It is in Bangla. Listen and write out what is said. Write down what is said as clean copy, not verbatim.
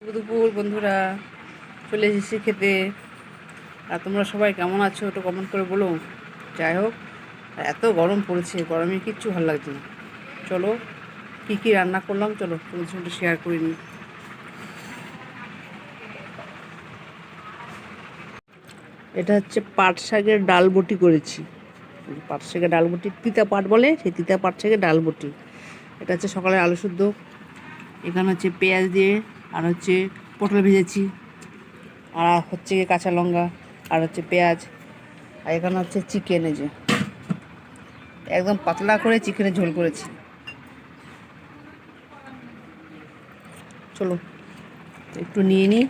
দুপুর বন্ধুরা, চলে এসেছি খেতে। আর তোমরা সবাই কেমন আছো একটু কমেন্ট করে বলো। যাই হোক, এত গরম পড়েছে, গরমে কিচ্ছু ভালো লাগছে না। চলো কী কী রান্না করলাম, চলো তোমাদের সঙ্গে শেয়ার করে নিই। এটা হচ্ছে পাট শাকের ডাল বটি করেছি। পাট শাকের ডাল বটি, তিতা পাট বলে, সেই তিতা পাট শাকের ডাল বটি। এটা হচ্ছে সকালের আলু শুদ্ধ। এখানে হচ্ছে পেঁয়াজ দিয়ে, আর হচ্ছে পটল ভেজেছি, আর হচ্ছে কাঁচা লঙ্কা, আর হচ্ছে পেঁয়াজ। আর এখানে হচ্ছে চিকেন, এই যে একদম পাতলা করে চিকেনের ঝোল করেছি। চলো একটু নিয়ে নিই।